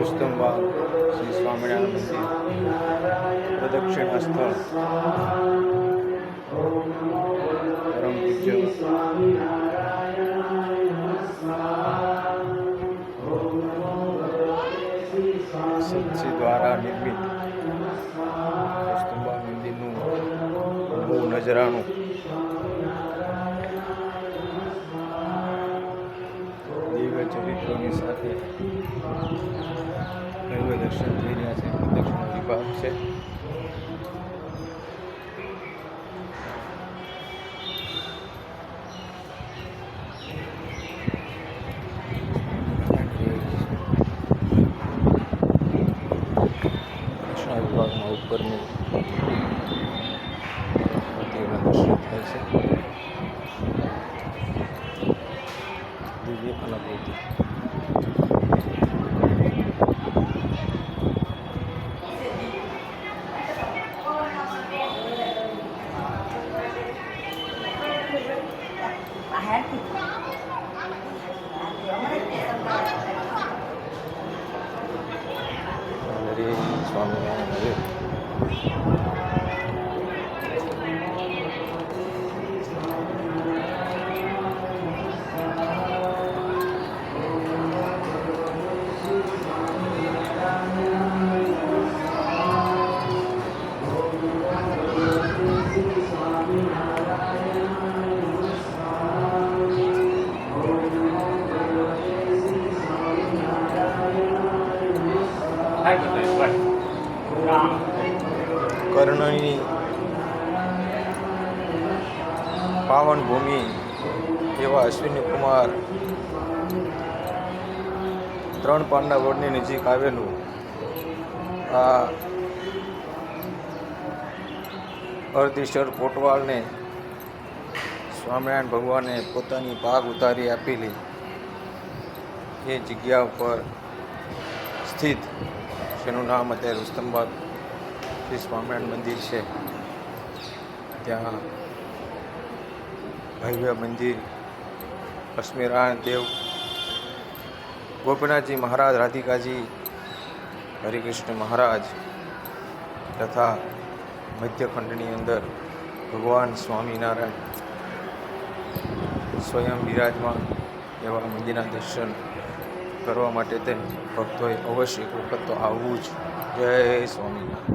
રુસ્તમબાગ શ્રી સ્વામિનારાયણ મંદિર પ્રદક્ષિણા સ્થળ પરમ પૂજ્ય સત્સી દ્વારા નિર્મિત રુસ્તમબાગ મંદિરનું બહુ નજરાનું દિવ્ય ચરિત્રોની સાથે ભવ્ય દર્શન થઈ રહ્યા છે. પ્રદક્ષિણા વિભાગ છે. દક્ષિણા વિભાગમાં ઉપરની દર્શન થાય છે. દિવ્ય અનુભૂતિ. સ્વામિનારાયણ કર્ણની પાવન ભૂમિ એવા અશ્વિની કુમાર 3 પાંડા રોડની નજીક આવેલું આ અર્ધેશ્વર કોટવાલને સ્વામિનારાયણ ભગવાને પોતાની પાગ ઉતારી આપેલી એ જગ્યા ઉપર સ્થિત જેનું નામ અત્યારે રુસ્તમબાગ શ્રી સ્વામિનારાયણ મંદિર છે. ત્યાં ભવ્ય મંદિર લક્ષ્મીનારાયણ દેવ, ગોપીનાથજી મહારાજ, રાધિકાજી, હરિકૃષ્ણ મહારાજ તથા મધ્યખંડની અંદર ભગવાન સ્વામિનારાયણ સ્વયં બિરાજમાન એવા મંદિરના દર્શન કરવા માટે તે ભક્તોએ અવશ્ય એક વખત તો આવવું જ. જય સ્વામિનારાયણ.